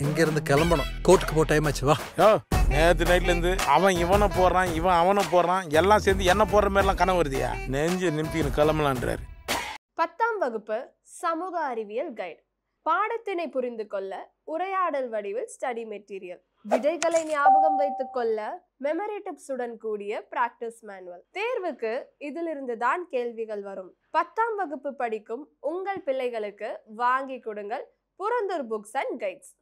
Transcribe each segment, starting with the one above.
இங்கேருந்து கிளம்பணும். கோர்ட்டுக்கு போ, டைம் ஆச்சு, வா. நேற்று நைட்லேருந்து அவன் இவனை போடுறான், இவன் அவனை போடுறான், எல்லாம் சேர்ந்து என்ன போடுற மாதிரிலாம் கனவு வருதியா? நெஞ்சு நிமித்தின்னு கிளம்பலான்றாரு. 10ஆம் வகுப்பு சமூக அறிவியல் கைடு. பாடத்தினை புரிந்து கொள்ள உரையாடல் வடிவில் ஸ்டடி மெட்டீரியல். விடைகளை ஞாபகம் வைத்துக் கொள்ள மெமரி டிப்ஸுடன் கூடிய பிராக்டிஸ் மேனுவல். தேர்வுக்கு இதிலிருந்து தான் கேள்விகள் வரும். 10ஆம் வகுப்பு படிக்கும் உங்கள் பிள்ளைகளுக்கு வாங்கி கொடுங்கள் புரந்தூர் புக்ஸ் அண்ட் கைட்ஸ்.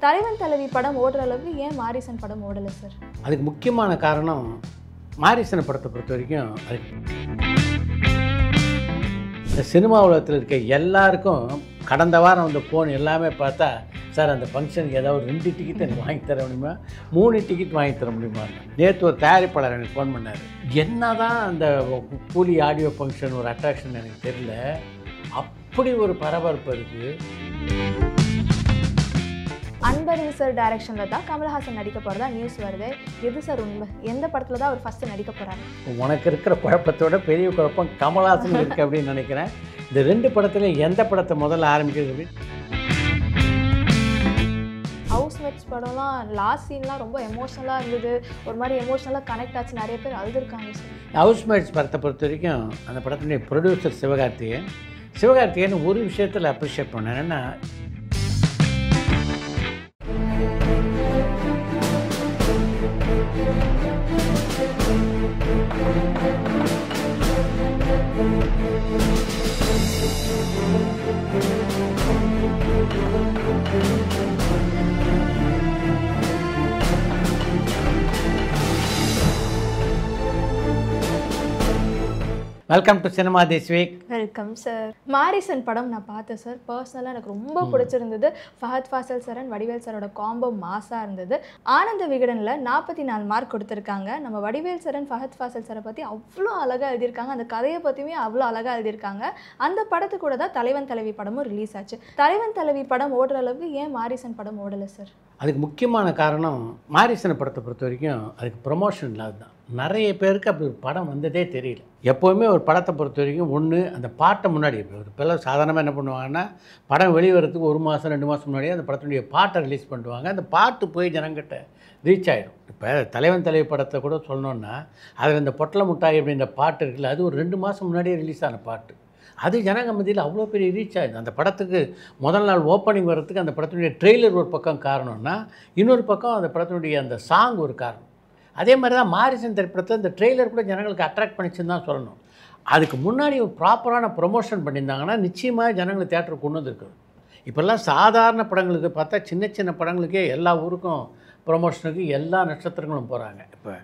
தலைவன் தலைவி படம் ஓடுற அளவுக்கு ஏன் மாரிசன் படம் ஓடலை சார்? அதுக்கு முக்கியமான காரணம் மாரிசன் படத்தை பொறுத்த வரைக்கும் இந்த சினிமா உலகத்தில் இருக்க எல்லாருக்கும் கடந்த வாரம் வந்து ஃபோன் எல்லாமே பார்த்தா, சார் அந்த ஃபங்க்ஷனுக்கு ஏதாவது 2 டிக்கெட் எனக்கு வாங்கி தர முடியுமா, 3 டிக்கெட் வாங்கி தர முடியுமா. நேற்று ஒரு தயாரிப்பாளர் எனக்கு ஃபோன் பண்ணார். என்ன தான் அந்த கூலி ஆடியோ ஃபங்க்ஷன் ஒரு அட்ராக்ஷன் எனக்கு தெரியல, அப்படி ஒரு பரபரப்பு இருக்குது. அன்பரது சார் டைரக்ஷனில் தான் கமல்ஹாசன் நடிக்க போகிறதா நியூஸ் வருது. எது சார் உண்மை? எந்த படத்தில் தான் அவர் ஃபஸ்ட்டு நடிக்க போகிறாரு? உனக்கு இருக்கிற குழப்பத்தோட பெரிய குழப்பம் கமல்ஹாசன் இருக்குது அப்படின்னு நினைக்கிறேன். இந்த 2 படத்துல எந்த படத்தை முதல்ல ஆரம்பிக்கிறது அப்படின்னு. ஹவுஸ்மேட்ஸ் படம்லாம் லாஸ்ட் சீன்லாம் ரொம்ப எமோஷனலாக இருந்தது. ஒரு மாதிரி எமோஷனலாக கனெக்ட் ஆச்சு. நிறைய பேர் அழுதுருக்காங்க சார். ஹவுஸ்மேட்ஸ் படத்தை பொறுத்த வரைக்கும் அந்த படத்தினுடைய ப்ரொடியூசர் சிவகார்த்திகேயன் ஒரு விஷயத்தில் அப்ரிஷியேட் பண்ணேன். என்னென்னா, welcome to cinema this week. Welcome sir. Morrison படம் நான் பார்த்தேன் சார். பர்சனலாக எனக்கு ரொம்ப பிடிச்சிருந்தது. ஃபஹத் ஃபாசில் சார் அண்ட் வடிவேல் சாரோட காம்போ மாஸாக இருந்தது. ஆனந்த விகடனில் 44 மார்க் கொடுத்துருக்காங்க. நம்ம வடிவேல் சார் அண்ட் ஃபஹத் ஃபாசில் சாரை பற்றி அவ்வளோ அழகாக எழுதியிருக்காங்க. அந்த கதையை பற்றியுமே அவ்வளோ அழகாக எழுதியிருக்காங்க. அந்த படத்து கூட தான் தலைவன் தலைவி படமும் ரிலீஸ் ஆச்சு. தலைவன் தலைவி படம் ஓடுற அளவுக்கு ஏன் மாரிசன் படம் ஓடலை சார்? அதுக்கு முக்கியமான காரணம் மாரிசன் படத்தை பொறுத்த வரைக்கும் அதுக்கு ப்ரொமோஷன் இல்லாது தான். நிறைய பேருக்கு அப்படி ஒரு படம் வந்ததே தெரியல. எப்போவுமே ஒரு படத்தை பொறுத்த வரைக்கும் ஒன்று அந்த பாட்டை முன்னாடி இப்போல்லாம் சாதாரணமாக என்ன பண்ணுவாங்கன்னா, படம் வெளிவரத்துக்கு 1 மாதம் 2 மாதம் முன்னாடியே அந்த படத்தினுடைய பாட்டை ரிலீஸ் பண்ணுவாங்க. அந்த பாட்டு போய் ஜனங்கிட்ட ரீச் ஆகிடும். இப்போ தலைவன் தலைவி படத்தை கூட சொல்லணுன்னா, அதில் இந்த பொட்டல முட்டாய் அப்படின்ற பாட்டு இருக்குல்ல, அது ஒரு 2 மாதம் முன்னாடியே ரிலீஸ் ஆன பாட்டு. அது ஜனங்க மத்தியில் அவ்வளோ பெரிய ரீச் ஆகிடுது. அந்த படத்துக்கு முதல் நாள் ஓப்பனிங் வர்றதுக்கு அந்த படத்தினுடைய ட்ரெய்லர் ஒரு பக்கம் காரணம்னா, இன்னொரு பக்கம் அந்த படத்தினுடைய அந்த சாங் ஒரு காரணம். அதே மாதிரி தான் மாரிசன் திரைப்படத்தில் இந்த ட்ரெய்லர் கூட ஜனங்களுக்கு அட்ராக்ட் பண்ணிச்சுன்னு தான் சொல்லணும். அதுக்கு முன்னாடி ஒரு ப்ராப்பரான ப்ரொமோஷன் பண்ணியிருந்தாங்கன்னா நிச்சயமாக ஜனங்களை தேட்டருக்கு கொண்டு வந்துருக்குது. இப்போல்லாம் சாதாரண படங்களுக்கு பார்த்தா சின்ன சின்ன படங்களுக்கே எல்லா ஊருக்கும் ப்ரொமோஷனுக்கு எல்லா நட்சத்திரங்களும் போகிறாங்க. இப்போ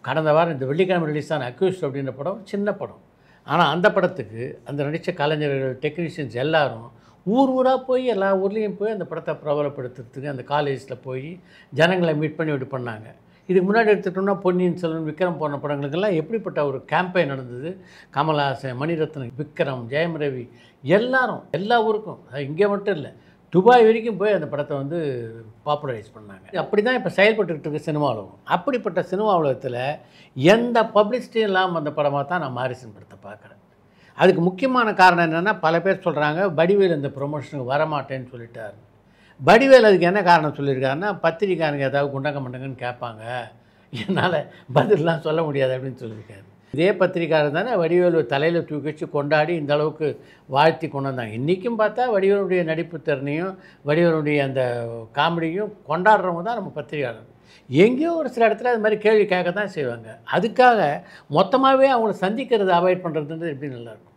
கடந்த வாரம் இந்த வெள்ளிக்கிழமை ரிலீஸ் ஆன அக்யூஸ்ட் அப்படின்ற படம் சின்ன படம். ஆனால் அந்த படத்துக்கு அந்த நடித்த கலைஞர்கள், டெக்னீஷியன்ஸ் எல்லாரும் ஊராக போய் எல்லா ஊர்லேயும் போய் அந்த படத்தை பிரபலப்படுத்துறதுக்கு அந்த காலேஜில் போய் ஜனங்களை மீட் பண்ணி இப்படி பண்ணாங்க. இதுக்கு முன்னாடி எடுத்துட்டோம்னா பொன்னியின் செல்வன், விக்ரம் போன்ற படங்களுக்கெல்லாம் எப்படிப்பட்ட ஒரு கேம்பெயின் நடந்தது. கமல்ஹாசன், மணிரத்னம், விக்ரம், ஜெயம் ரவி எல்லாரும் எல்லா ஊருக்கும், இங்கே மட்டும் இல்லை துபாய் வரைக்கும் போய் அந்த படத்தை வந்து பாப்புலரைஸ் பண்ணாங்க. அப்படி தான் இப்போ செயல்பட்டுக்கிட்டு இருக்க சினிமா உலகம். அப்படிப்பட்ட சினிமா உலகத்தில் எந்த பப்ளிசிட்டியும் இல்லாமல் அந்த படமாக தான் நான் மாரிசன் படத்தை பார்க்குறேன். அதுக்கு முக்கியமான காரணம் என்னென்னா, பல பேர் சொல்கிறாங்க வடிவேல் இந்த ப்ரொமோஷனுக்கு வரமாட்டேன்னு சொல்லிட்டார். வடிவேல் அதுக்கு என்ன காரணம் சொல்லியிருக்காருன்னா, பத்திரிக்காரங்க ஏதாவது குண்டங்க மண்டங்கன்னு கேட்பாங்க, என்னால் பதிலெலாம் சொல்ல முடியாது அப்படின்னு சொல்லியிருக்காரு. இதே பத்திரிக்காரர் தானே வடிவேலு தலையில் தூக்கி வச்சு கொண்டாடி இந்த அளவுக்கு வாழ்த்தி கொண்டு வந்தாங்க. இன்றைக்கும் பார்த்தா வடிவேலுடைய நடிப்பு திறனையும் வடிவேலுடைய அந்த காமெடியும் கொண்டாடுறவங்க தான் நம்ம பத்திரிக்கையாளர். எங்கேயோ ஒரு சில இடத்துல அது மாதிரி கேள்வி கேட்க தான் செய்வாங்க. அதுக்காக மொத்தமாகவே அவங்கள சந்திக்கிறது அவாய்ட் பண்ணுறதுன்றது எப்படி நல்லாயிருக்கும்.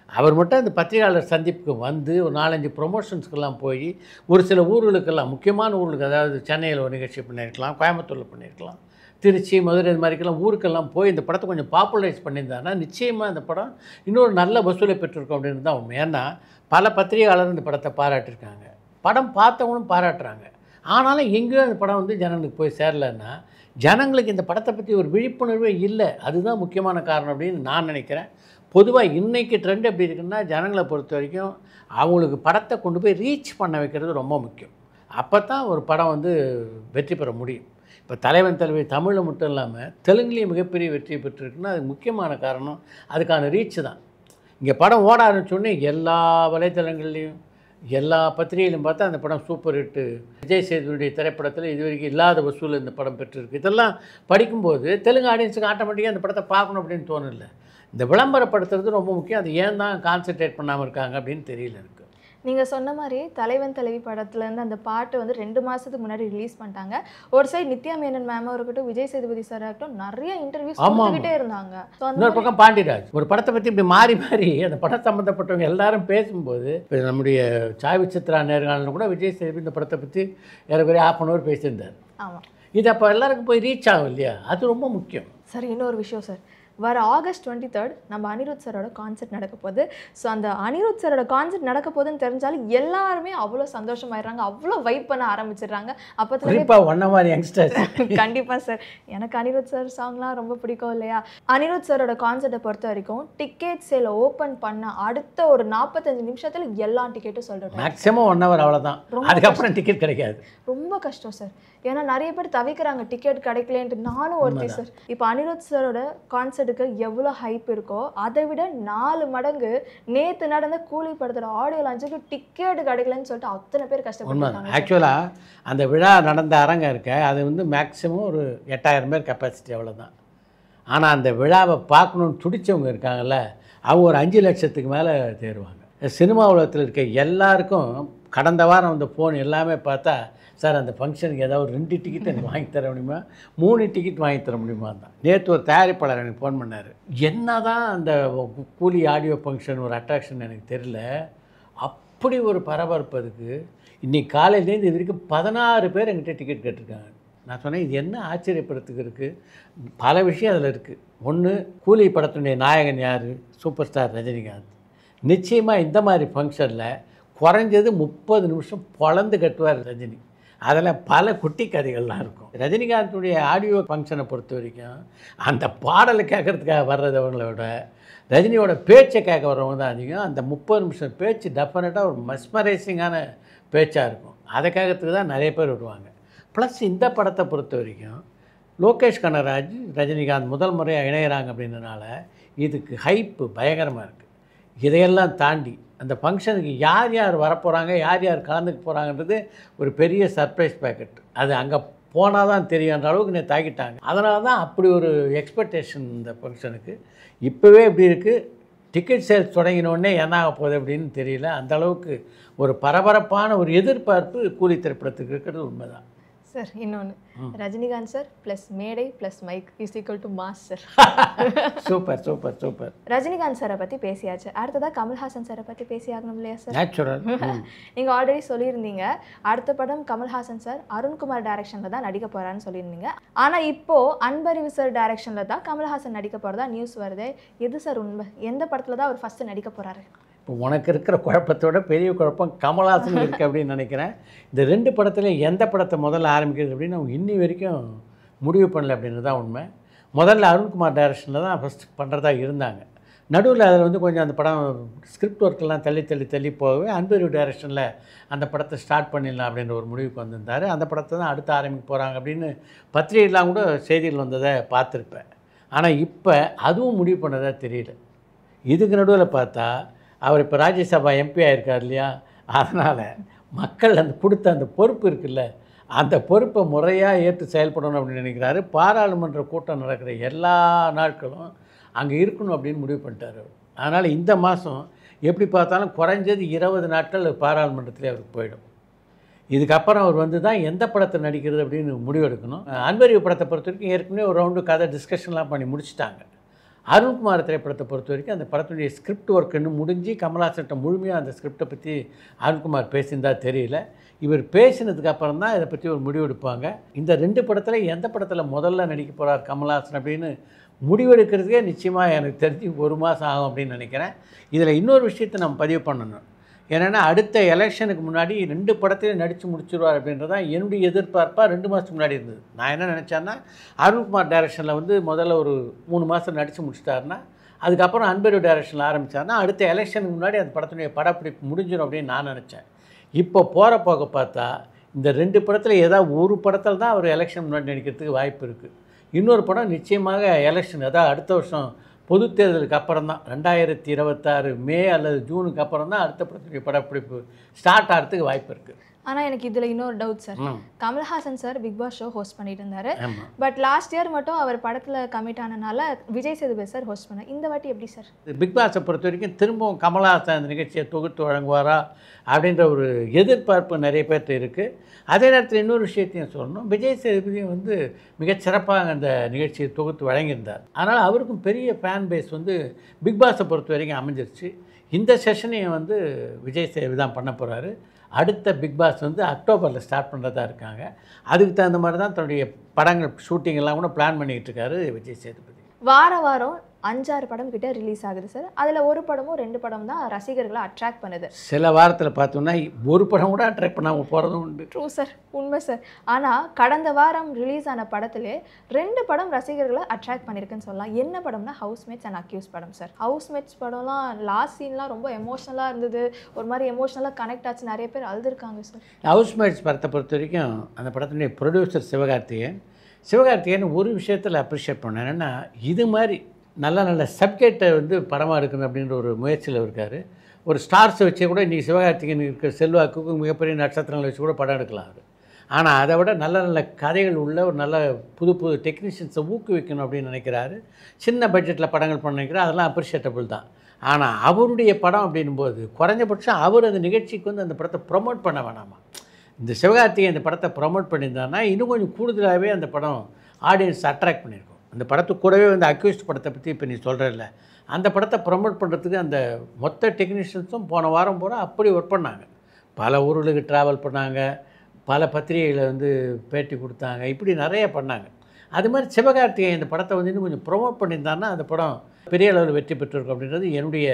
அவர் மட்டும் இந்த பத்திரிகையாளர் சந்திப்புக்கு வந்து ஒரு 4-5 ப்ரொமோஷன்ஸ்க்கெல்லாம் போய் ஒரு சில ஊர்களுக்கெல்லாம், முக்கியமான ஊர்களுக்கு, அதாவது சென்னையில் ஒரு நிகழ்ச்சி பண்ணியிருக்கலாம், கோயம்புத்தூரில் பண்ணியிருக்கலாம், திருச்சி, மதுரை, இது மாதிரிக்கெல்லாம் ஊருக்கெல்லாம் போய் இந்த படத்தை கொஞ்சம் பாப்புலரைஸ் பண்ணியிருந்தாங்கன்னா நிச்சயமாக இந்த படம் இன்னொரு நல்ல வசூலை பெற்றிருக்கோம் அப்படின்னு தான் உண்மை. ஏன்னா பல பத்திரிகையாளர் இந்த படத்தை பாராட்டியிருக்காங்க, படம் பார்த்தவங்களும் பாராட்டுறாங்க. ஆனாலும் எங்கேயோ அந்த படம் வந்து ஜனங்களுக்கு போய் சேரலைன்னா ஜனங்களுக்கு இந்த படத்தை பற்றி ஒரு விழிப்புணர்வே இல்லை. அதுதான் முக்கியமான காரணம் அப்படின்னு நான் நினைக்கிறேன். பொதுவாக இன்றைக்கி ட்ரெண்ட் எப்படி இருக்குன்னா ஜனங்களை பொறுத்த வரைக்கும் அவங்களுக்கு படத்தை கொண்டு போய் ரீச் பண்ண வைக்கிறது ரொம்ப முக்கியம். அப்போ தான் ஒரு படம் வந்து வெற்றி பெற முடியும். இப்போ தலைவன் தலைவி தமிழில் மட்டும் இல்லாமல் தெலுங்குலேயும் மிகப்பெரிய வெற்றி பெற்றிருக்குன்னா அதுக்கு முக்கியமான காரணம் அதுக்கான ரீச் தான். இங்கே படம் ஓட ஆரம்பிச்சோடனே எல்லா வலைத்தளங்கள்லேயும் எல்லா பத்திரிகையிலும் பார்த்தா அந்த படம் சூப்பர் ஹிட்டு, விஜய் சேதுடைய திரைப்படத்தில் இது வரைக்கும் இல்லாத வசூல் இந்த படம் பெற்றிருக்கு. இதெல்லாம் படிக்கும்போது தெலுங்கு ஆடியன்ஸுக்கு ஆட்டோமேட்டிக்காக அந்த படத்தை பார்க்கணும் அப்படின்னு தோணலை. இந்த விளம்பரப்படுத்துறது ரொம்ப முக்கியம். அது ஏன் தான் கான்சென்ட்ரேட் பண்ணாமல் இருக்காங்க அப்படின்னு தெரியல எனக்கு. நீங்கள் சொன்ன மாதிரி தலைவன் தலைவி படத்துலேருந்து அந்த பாட்டு வந்து 2 மாதத்துக்கு முன்னாடி ரிலீஸ் பண்ணிட்டாங்க. ஒரு சைடு நித்யா மேனன் மேமாக இருக்கட்டும், விஜய் சேதுபதி சார் ஆகட்டும், நிறைய இன்டர்வியூஸ் கொடுத்துக்கிட்டே இருந்தாங்க. இன்னொரு பக்கம் பாண்டியராஜ் ஒரு படத்தை பற்றி இப்படி மாறி மாறி அந்த படம் சம்மந்தப்பட்டவங்க எல்லாரும் பேசும்போது இப்போ நம்முடைய சாய் சித்ரா நேர்காணலில் கூட விஜய் சேதுபதி இந்த படத்தை பற்றி ஏறக்குறைய 1/2 hour பேசியிருந்தார். ஆமாம், இது அப்போ எல்லாருக்கும் போய் ரீச் ஆகும் இல்லையா? அது ரொம்ப முக்கியம். சார் இன்னொரு விஷயம் சார், வர August 23 நம்ம அனிருத் சாரோட கான்சர்ட் நடக்க போகுது. ஸோ அந்த அனிருத் சாரோட கான்சர்ட் நடக்க போகுதுன்னு தெரிஞ்சாலும் எல்லாருமே அவ்வளோ சந்தோஷமாயிடுறாங்க, அவ்வளோ வைப் பண்ண ஆரம்பிச்சிடுறாங்க. கண்டிப்பாக சார், எனக்கு அனிருத் சார் சாங்லாம் ரொம்ப பிடிக்கும் இல்லையா? அனிருத் சாரோட கான்சர்ட்டை பொறுத்த வரைக்கும் டிக்கெட் சேல் ஓப்பன் பண்ண அடுத்த ஒரு 45 நிமிஷத்தில் எல்லா டிக்கெட்டும் சொல்லிட்டு மேக்ஸிமம் 1 hour அவ்வளோதான், அதுக்கப்புறம் டிக்கெட் கிடைக்காது. ரொம்ப கஷ்டம் சார், ஏன்னா நிறைய பேர் தவிக்கிறாங்க டிக்கெட் கிடைக்கலன்ட்டு. நானும் ஒருத்தி சார். இப்போ அனிருத் சாரோட கான்சர்ட்டுக்கு எவ்வளோ ஹைப் இருக்கோ அதை விட 4 மடங்கு நேற்று நடந்த கூலி படத்தோட ஆடியோ லான்ச்சுக்கு டிக்கெட் கிடைக்கலன்னு சொல்லிட்டு அத்தனை பேர் கஷ்டப்படுறாங்க. ஆக்சுவலாக அந்த விழா நடந்த அரங்கம் இருக்க அது வந்து மேக்ஸிமம் ஒரு 8000 பேர் கெப்பாசிட்டி அவ்வளோதான். ஆனால் அந்த விழாவை பார்க்கணுன்னு துடிச்சவங்க இருக்காங்கல்ல, அவங்க ஒரு 5 லட்சத்துக்கு மேலே தேடுவாங்க. சினிமா உலகத்தில் இருக்க எல்லாருக்கும் கடந்த வாரம் அந்த ஃபோன் எல்லாமே பார்த்தா, சார் அந்த ஃபங்க்ஷனுக்கு ஏதாவது 2 டிக்கெட் எனக்கு வாங்கி தர முடியுமா, 3 டிக்கெட் வாங்கி தர முடியுமா தான். நேற்று ஒரு தயாரிப்பாளர் எனக்கு ஃபோன் பண்ணார். என்ன தான் அந்த கூலி ஆடியோ ஃபங்க்ஷன் ஒரு அட்ராக்ஷன் எனக்கு தெரியல, அப்படி ஒரு பரபரப்பு அதுக்கு. இன்றைக்கி காலையிலேருந்து இது வரைக்கும் 16 பேர் என்கிட்ட டிக்கெட் கேட்டிருக்காங்க. நான் சொன்னேன் இது என்ன ஆச்சரியப்படுறதுக்கு இருக்குது, பல விஷயம் அதில் இருக்குது. ஒன்று, கூலி படத்துடைய நாயகன் யார்? Super star Rajinikanth. நிச்சயமாக இந்த மாதிரி ஃபங்க்ஷனில் குறைஞ்சது 30 நிமிஷம் பொழந்து கட்டுவார் ரஜினி. அதில் பல குட்டி கதைகள்லாம் இருக்கும். ரஜினிகாந்துடைய ஆடியோ ஃபங்க்ஷனை பொறுத்த வரைக்கும் அந்த பாடலை கேட்குறதுக்காக வர்றதவங்களை விட ரஜினியோட பேச்சை கேட்க வர்றவங்க தான் அதிகம். அந்த 30 நிமிஷம் பேச்சு டெஃபினட்டாக ஒரு மஸ்மரைசிங்கான பேச்சாக இருக்கும். அதை கேட்கறதுக்கு தான் நிறைய பேர் வருவாங்க. ப்ளஸ் இந்த படத்தை பொறுத்த வரைக்கும் லோகேஷ் கனகராஜ் ரஜினிகாந்த் முதல் முறையாக இணையிறாங்க அப்படின்றனால இதுக்கு ஹைப்பு பயங்கரமாக இருக்குது. இதையெல்லாம் தாண்டி அந்த ஃபங்க்ஷனுக்கு யார் யார் வரப்போகிறாங்க, யார் யார் கலந்துக்க போகிறாங்கன்றது ஒரு பெரிய சர்ப்ரைஸ் பேக்கெட். அது அங்கே போனால் தான் தெரியுன்ற அளவுக்கு நீ தாக்கிட்டாங்க. அதனால தான் அப்படி ஒரு எக்ஸ்பெக்டேஷன் இந்த ஃபங்க்ஷனுக்கு. இப்போவே இப்படி இருக்குது, டிக்கெட் சேல்ஸ் தொடங்கினோடனே என்ன ஆக போகுது அப்படின்னு தெரியல. அந்த அளவுக்கு ஒரு பரபரப்பான ஒரு எதிர்பார்ப்பு கூலி திரைப்படத்துக்கு இருக்கிறது உண்மைதான் சார். இன்னொன்று, ரஜினிகாந்த் சார் ப்ளஸ் மேடை plus mic is equal to mass sir. Super super super. Rajinikanth சாரை பற்றி பேசியாச்சு, அடுத்ததாக கமல்ஹாசன் சாரை பற்றி பேசி ஆகணும் இல்லையா சார்? நேச்சுரல். நீங்கள் ஆல்ரெடி சொல்லியிருந்தீங்க அடுத்த படம் கமல்ஹாசன் சார் அருண்குமார் டைரக்ஷனில் தான் நடிக்க போகிறான்னு சொல்லியிருந்தீங்க. ஆனால் இப்போது அன்பறிவு சார் டைரக்ஷனில் தான் கமல்ஹாசன் நடிக்க போகிறதா நியூஸ் வருது. எது சார் உண்மை? எந்த படத்தில் தான் அவர் ஃபஸ்ட்டு நடிக்க போகிறாரு? இப்போ உனக்கு இருக்கிற குழப்பத்தோட பெரிய குழப்பம் கமல்ஹாசன் இருக்குது அப்படின்னு நினைக்கிறேன். இந்த 2 படத்துலையும் எந்த படத்தை முதல்ல ஆரம்பிக்கிறது அப்படின்னு அவங்க இன்னி வரைக்கும் முடிவு பண்ணல அப்படின்றது தான் உண்மை. முதல்ல அருண்குமார் டைரக்ஷனில் தான் ஃபஸ்ட் பண்ணுறதா இருந்தாங்க. நடுவில் அதில் வந்து கொஞ்சம் அந்த படம் ஸ்கிரிப்ட் ஒர்க்கெல்லாம் தள்ளி போகவே அன்பறிவு டைரக்ஷனில் அந்த படத்தை ஸ்டார்ட் பண்ணிடலாம் அப்படின்ற ஒரு முடிவுக்கு வந்திருந்தார். அந்த படத்தை தான் அடுத்து ஆரம்பிக்க போகிறாங்க அப்படின்னு பத்திரிகைலாம் கூட செய்திகள் வந்ததை பார்த்துருப்பேன். ஆனால் இப்போ அதுவும் முடிவு பண்ணதாக தெரியல. இதுக்கு நடுவில் பார்த்தா அவர் இப்போ ராஜ்யசபா எம்பி ஆகிருக்கார் இல்லையா, அதனால் மக்கள் அந்த கொடுத்த அந்த பொறுப்பு இருக்குல்ல, அந்த பொறுப்பை முறையாக ஏற்று செயல்படணும் அப்படின்னு நினைக்கிறாரு. பாராளுமன்ற கூட்டம் நடக்கிற எல்லா நாட்களும் அங்கே இருக்கணும் அப்படின்னு முடிவு பண்ணிட்டார் அவர். அதனால் இந்த மாதம் எப்படி பார்த்தாலும் குறைஞ்சது 20 நாட்கள் பாராளுமன்றத்திலே அவருக்கு போயிடும். இதுக்கப்புறம் அவர் வந்து தான் எந்த படத்தை நடிக்கிறது அப்படின்னு முடிவெடுக்கணும். அன்பறிவு படத்தை பொறுத்த வரைக்கும் ஏற்கனவே ஒரு ரவுண்டு கதை டிஸ்கஷன்லாம் பண்ணி முடிச்சிட்டாங்க. அருண்குமார் திரைப்படத்தை பொறுத்த வரைக்கும் அந்த படத்துடைய ஸ்கிரிப்ட் ஒர்க் இன்னும் முடிஞ்சு கமல்ஹாசன்ட்ட முழுமையாக அந்த ஸ்கிரிப்டை பற்றி அருண்குமார் பேசியிருந்தா தெரியல. இவர் பேசினதுக்கு அப்புறம் தான் இதை பற்றி ஒரு முடிவு எடுப்பாங்க. இந்த 2 படத்தில் எந்த படத்தில் முதல்ல நடிக்க போகிறார் கமல்ஹாசன் அப்படின்னு முடிவெடுக்கிறதுக்கே நிச்சயமாக எனக்கு தெரிஞ்சு 1 மாதம் ஆகும் அப்படின்னு நினைக்கிறேன். இதில் இன்னொரு விஷயத்தை நம்ம பதிவு பண்ணணும். ஏன்னா அடுத்த எலெக்ஷனுக்கு முன்னாடி 2 படத்தையும் நடித்து முடிச்சிடுவார் அப்படின்றதான் என்னுடைய எதிர்பார்ப்பாக 2 மாதத்துக்கு முன்னாடி இருந்தது. நான் என்ன நினச்சேன்னா அருண்குமார் டைரக்ஷனில் வந்து முதல்ல ஒரு 3 மாதம் நடித்து முடிச்சிட்டாருன்னா அதுக்கப்புறம் அன்பரு டைரக்ஷனில் ஆரம்பித்தாருன்னா அடுத்த எலெக்ஷனுக்கு முன்னாடி அந்த படத்தினுடைய படப்பிடிப்பு முடிஞ்சிடும் அப்படின்னு நான் நினச்சேன். இப்போ போகிற போக பார்த்தா இந்த 2 படத்தில் ஏதாவது ஒரு படத்தில் தான் அவர் எலெக்ஷன் முன்னாடி நடிக்கிறதுக்கு வாய்ப்பு இருக்குது. இன்னொரு படம் நிச்சயமாக எலெக்ஷன், அதாவது அடுத்த வருஷம் பொது தேர்தலுக்கு அப்புறம் தான் 2026 மே அல்லது ஜூனுக்கு அப்புறம் தான் அடுத்த படத்துடைய படப்பிடிப்பு ஸ்டார்ட் ஆகிறதுக்கு வாய்ப்பு இருக்குது. ஆனால் எனக்கு இதில் இன்னொரு doubt sir. Kamal Haasan sir big Boss show host பண்ணிட்டு இருந்தாரு. ஆமாம். பட் லாஸ்ட் இயர் மட்டும் அவர் படத்தில் commit ஆனனால Vijay Sethupathi sir host பண்ணார். இந்த வாட்டி எப்படி சார்? பிக் பாஸை பொறுத்த வரைக்கும் திரும்பவும் கமல்ஹாசன் அந்த நிகழ்ச்சியை தொகுத்து வழங்குவாரா அப்படின்ற ஒரு எதிர்பார்ப்பு நிறைய பேர்கிட்ட இருக்குது. அதே நேரத்தில் இன்னொரு விஷயத்தையும் சொல்லணும், விஜய் சேதுபதியும் வந்து மிகச்சிறப்பாக அந்த நிகழ்ச்சியை தொகுத்து வழங்கியிருந்தார். அதனால் அவருக்கும் பெரிய ஃபேன் பேஸ் வந்து பிக் பாஸை பொறுத்த வரைக்கும் அமைஞ்சிருச்சு. இந்த செஷனையும் வந்து விஜய் சேதுபதி தான் பண்ண போகிறாரு. அடுத்த பிக் பாஸ் வந்து அக்டோபரில் ஸ்டார்ட் பண்ணுறதா இருக்காங்க. அதுக்கு தகுந்த மாதிரி தான் தன்னுடைய படங்கள் ஷூட்டிங் எல்லாம் கூட பிளான் பண்ணிக்கிட்டு இருக்காரு விஜய் சேதுபதி. வாரம் 5-6 படம் கிட்ட ரிலீஸ் ஆகுது சார். அதில் ஒரு படமும் 2 படம் தான் ரசிகர்களை அட்ராக்ட் பண்ணுது. சில வாரத்தில் பார்த்தோம்னா ஒரு படம் கூட அட்ராக்ட் பண்ணாமல் போகிறதும் உண்டு. ட்ரூ சார், உண்மை சார். ஆனால் கடந்த வாரம் ரிலீஸ் ஆன படத்திலே 2 படம் ரசிகர்களை அட்ராக்ட் பண்ணியிருக்குன்னு சொல்லலாம். என்ன படம்னா ஹவுஸ்மேட்ஸ் அண்ட் அக்யூஸ் படம் சார். ஹவுஸ்மேட்ஸ் படம்லாம் லாஸ்ட் சீன்லாம் ரொம்ப எமோஷ்னலாக இருந்தது. ஒரு மாதிரி எமோஷ்னலாக கனெக்ட் ஆச்சு. நிறைய பேர் அழுதுருக்காங்க சார். ஹவுஸ்மேட்ஸ் படத்தை பொறுத்த வரைக்கும் அந்த படத்தினுடைய ப்ரொடியூசர் சிவகார்த்திகேயன் ஒரு விஷயத்தில் அப்ரிஷியேட் பண்ணேன். என்னென்னா இது மாதிரி நல்ல சப்ஜெக்டை வந்து படமாக இருக்கணும் அப்படின்ற ஒரு முயற்சியில் இருக்கார். ஒரு ஸ்டார்ஸை வச்சே கூட இன்றைக்கி சிவகார்த்திகேயன் இருக்கிற செல்வாக்குக்கு மிகப்பெரிய நட்சத்திரங்களை வச்சு கூட படம் எடுக்கலாம் அவர். ஆனால் அதை விட நல்ல கதைகள் உள்ள ஒரு நல்ல புது டெக்னீஷியன்ஸை ஊக்குவிக்கணும் அப்படின்னு நினைக்கிறாரு. சின்ன பட்ஜெட்டில் படங்கள் பண்ண நினைக்கிறார். அதெல்லாம் அப்ரிஷியேட்டபிள் தான். ஆனால் அவருடைய படம் அப்படின்போது குறைஞ்சபட்சம் அவர் அந்த நிகழ்ச்சிக்கு வந்து அந்த படத்தை ப்ரொமோட் பண்ண வேணாமா. இந்த சிவகார்த்திகேயன் இந்த படத்தை ப்ரொமோட் பண்ணியிருந்தாருன்னா இன்னும் கொஞ்சம் கூடுதலாகவே அந்த படம் ஆடியன்ஸ் அட்ராக்ட் பண்ணியிருக்கும். அந்த படத்துக்கு கூடவே வந்து அக்யூஸ்ட் படத்தை பற்றி இப்போ நீ சொல்கிறல்ல, அந்த படத்தை ப்ரொமோட் பண்ணுறதுக்கு அந்த மொத்த டெக்னீஷியன்ஸும் போன வாரம் பூரா அப்படி ஒர்க் பண்ணாங்க. பல ஊர்களுக்கு ட்ராவல் பண்ணாங்க, பல பத்திரிகைகளை வந்து பேட்டி கொடுத்தாங்க, இப்படி நிறைய பண்ணாங்க. அது மாதிரி சிவகார்த்திகேயன் இந்த படத்தை வந்து இன்னும் கொஞ்சம் ப்ரொமோட் பண்ணியிருந்தாருன்னா அந்த படம் பெரிய அளவில் வெற்றி பெற்றிருக்கும் அப்படின்றது என்னுடைய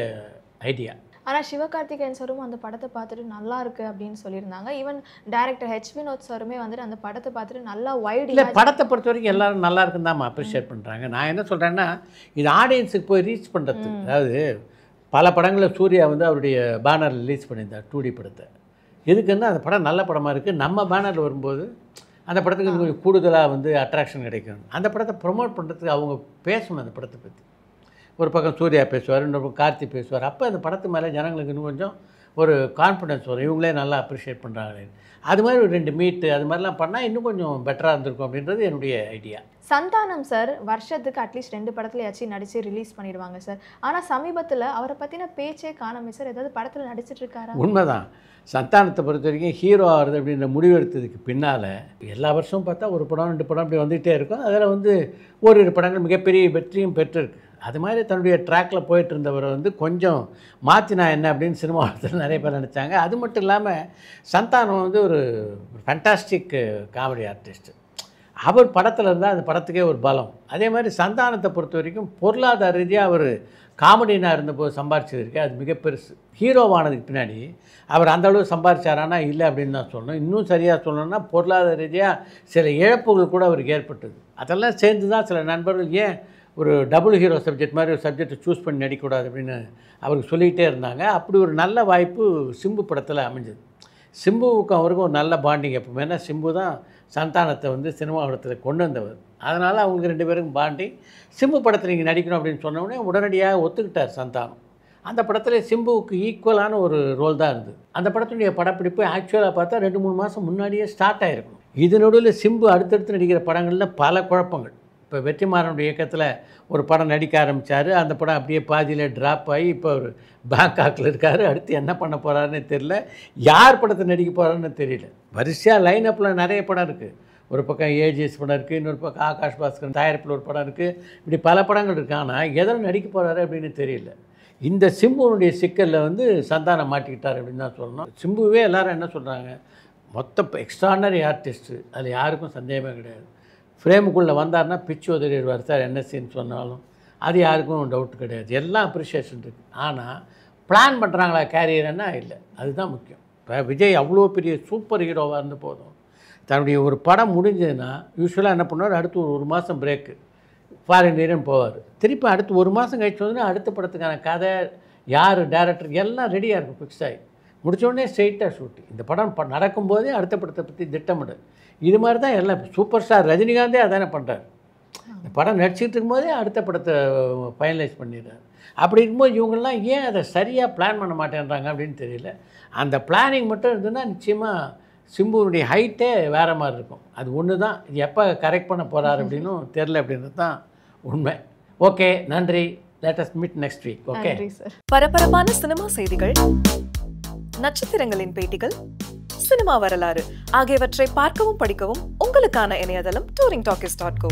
ஐடியா. ஆனால் சிவகார்த்திகேயன் சாரும் அந்த படத்தை பார்த்துட்டு நல்லா இருக்குது அப்படின்னு சொல்லியிருந்தாங்க. ஈவன் டைரக்டர் ஹெச் வினோத் சாருமே வந்துட்டு அந்த படத்தை பார்த்துட்டு நல்லா வைட் இல்லை, படத்தை பொறுத்த வரைக்கும் எல்லோரும் நல்லா இருக்குன்னு தான் அப்ரிஷியேட் பண்ணுறாங்க. நான் என்ன சொல்கிறேன்னா, இது ஆடியன்ஸுக்கு போய் ரீச் பண்ணுறதுக்கு, அதாவது பல படங்களில் சூர்யா வந்து அவருடைய பேனரில் ரிலீஸ் பண்ணியிருந்தார் 2D படத்தை. எதுக்குன்னா அந்த படம் நல்ல படமாக இருக்குது, நம்ம பேனரில் வரும்போது அந்த படத்துக்கு கொஞ்சம் கூடுதலாக வந்து அட்ராக்ஷன் கிடைக்கும். அந்த படத்தை ப்ரொமோட் பண்ணுறதுக்கு அவங்க பேசணும். அந்த படத்தை பற்றி ஒரு பக்கம் சூர்யா பேசுவார், இன்னொரு பக்கம் கார்த்தி பேசுவார். அப்போ அந்த படத்து மேலே ஜனங்களுக்கு இன்னும் கொஞ்சம் ஒரு கான்ஃபிடன்ஸ் வரும், இவங்களே நல்லா அப்ரிஷியேட் பண்ணுறாங்க. அது மாதிரி ஒரு 2 மீட்டு அது மாதிரிலாம் பண்ணால் இன்னும் கொஞ்சம் பெட்டராக இருந்திருக்கும் அப்படின்றது என்னுடைய ஐடியா. சந்தானம் சார் வருஷத்துக்கு அட்லீஸ்ட் 2 படத்துலையாச்சும் நடித்து ரிலீஸ் பண்ணிடுவாங்க சார். ஆனால் சமீபத்தில் அவரை பற்றின பேச்சே காணாமல் சார். ஏதாவது படத்தில் நடிச்சிட்டு இருக்காரா? உண்மைதான். சந்தானத்தை பொறுத்த வரைக்கும் ஹீரோ ஆகிறது அப்படின்ற முடிவெடுத்ததுக்கு பின்னால் எல்லா வருஷமும் பார்த்தா ஒரு படம் 2 படம் அப்படி வந்துகிட்டே இருக்கும். அதில் வந்து ஓரிரு படங்கள் மிகப்பெரிய வெற்றியும் பெற்றிருக்கு. அது மாதிரி தன்னுடைய ட்ராக்கில் போயிட்டு இருந்தவரை வந்து கொஞ்சம் மாற்றினா என்ன அப்படின்னு சினிமாவில் நிறைய பேர் நினச்சாங்க. அது மட்டும் இல்லாமல் சந்தானம் வந்து ஒரு ஃபேண்டாஸ்டிக் காமெடி ஆர்டிஸ்ட்டு. அவர் படத்தில் இருந்தால் அந்த படத்துக்கே ஒரு பலம். அதே மாதிரி சந்தானத்தை பொறுத்த வரைக்கும் பொருளாதார ரீதியாக அவர் காமெடினாக இருந்தபோது சம்பாரிச்சது இருக்கே அது மிக பெருசு. ஹீரோவானதுக்கு பின்னாடி அவர் அந்தளவு சம்பாரிச்சாரானா இல்லை அப்படின்னு தான் சொல்லணும். இன்னும் சரியாக சொல்லணும்னா பொருளாதார ரீதியாக சில இழப்புகள் கூட அவருக்கு ஏற்பட்டது. அதெல்லாம் சேர்ந்து தான் சில நண்பர்கள் ஏன் ஒரு டபுள் ஹீரோ சப்ஜெக்ட் மாதிரி ஒரு சப்ஜெக்டை சூஸ் பண்ணி நடிக்கக்கூடாது அப்படின்னு அவருக்கு சொல்லிக்கிட்டே இருந்தாங்க. அப்படி ஒரு நல்ல வாய்ப்பு சிம்பு படத்தில் அமைஞ்சது. சிம்புவுக்கும் அவருக்கும் ஒரு நல்ல பாண்டிங் எப்பவுமே. ஏன்னா சிம்பு தான் சந்தானத்தை வந்து சினிமா படத்தில் கொண்டு வந்தவர். அதனால் அவங்களுக்கு 2 பேருக்கும் பாண்டிங். சிம்பு படத்தில் நீங்கள் நடிக்கணும் அப்படின்னு சொன்னோடனே உடனடியாக ஒத்துக்கிட்டார் சந்தானம். அந்த படத்தில் சிம்புவுக்கு ஈக்குவலான ஒரு ரோல் தான் இருந்தது. அந்த படத்துடைய படப்பிடிப்பு ஆக்சுவலாக பார்த்தா 2-3 மாதம் முன்னாடியே ஸ்டார்ட் ஆகிருக்கும். இது நடுவில் சிம்பு அடுத்தடுத்து நடிக்கிற படங்களில் பல குழப்பங்கள். இப்போ வெற்றிமாறனுடைய இயக்கத்தில் ஒரு படம் நடிக்க ஆரம்பித்தார். அந்த படம் அப்படியே பாதியில் ட்ராப் ஆகி இப்போ ஒரு பேங்காக்கில் இருக்கார். அடுத்து என்ன பண்ண போகிறாருன்னு தெரியல, யார் படத்தை நடிக்க போகிறாருன்னு தெரியல. வரிசையாக லைன் அப்பில் நிறைய படம் இருக்குது. ஒரு பக்கம் ஏஜிஎஸ் படம் இருக்குது, இன்னொரு பக்கம் ஆகாஷ் பாஸ்கர் தயாரிப்பில் ஒரு படம் இருக்குது. இப்படி பல படங்கள் இருக்குது. ஆனால் எதில் நடிக்க போகிறாரு அப்படின்னு தெரியல. இந்த சிம்புனுடைய சிக்கலில் வந்து சந்தானம் மாட்டிக்கிட்டார் அப்படின்னு தான் சொல்லணும். சிம்புவே எல்லோரும் என்ன சொல்கிறாங்க, மொத்த எக்ஸ்ட்ரானரி ஆர்டிஸ்ட்டு, அதில் யாருக்கும் சந்தேகமே கிடையாது. ஃப்ரேமுக்குள்ளே வந்தார்னா பிச்சு உதறிடுவார் சார் என்எஸ்சின்னு சொன்னாலும் அது யாருக்கும் டவுட் கிடையாது. எல்லாம் அப்ரிஷியேஷன் இருக்குது. ஆனால் பிளான் பண்ணுறாங்களா கேரியர்னா இல்லை, அதுதான் முக்கியம். இப்போ விஜய் அவ்வளோ பெரிய சூப்பர் ஹீரோவாக இருந்த போதும் தன்னுடைய ஒரு படம் முடிஞ்சதுன்னா யூஸ்வலாக என்ன பண்ணுவார், அடுத்து ஒரு மாதம் பிரேக்கு. ஃபாரின் போவார். திருப்பி அடுத்து 1 மாதம் கழிச்சு வந்து அடுத்த படத்துக்கான கதை யார் டேரக்டர் எல்லாம் ரெடியாக இருக்கும், ஃபிக்ஸ் ஆகி முடித்தோடனே ஸ்ட்ரெயிட்டாக ஷூட்டு. இந்த படம் நடக்கும்போதே அடுத்த படத்தை பற்றி திட்டமிடு. இது மாதிரி தான் எல்லாம் சூப்பர் ஸ்டார் ரஜினிகாந்தே அதானே பண்ணுறாரு. இந்த படம் நடிச்சிட்டு இருக்கும்போதே அடுத்த படத்தை ஃபைனலைஸ் பண்ணிடுறாரு. அப்படி இருக்கும்போது இவங்கெல்லாம் ஏன் அதை சரியாக பிளான் பண்ண மாட்டேன்றாங்க அப்படின்னு தெரியல. அந்த பிளானிங் மட்டும் இருந்ததுன்னா நிச்சயமாக சிம்புனுடைய ஹைட்டே வேறு மாதிரி இருக்கும். அது ஒன்று தான், இது எப்போ கரெக்ட் பண்ண போகிறார் அப்படின்னும் தெரில அப்படின்றது தான் உண்மை. ஓகே, நன்றி. Let us meet next week. Okay. பரபரப்பான சினிமா செய்திகள், நட்சத்திரங்களின் பேட்டிகள், சினிமா வரலாறு ஆகியவற்றை பார்க்கவும் படிக்கவும் உங்களுக்கான இணையதளம் touringtalkies.co.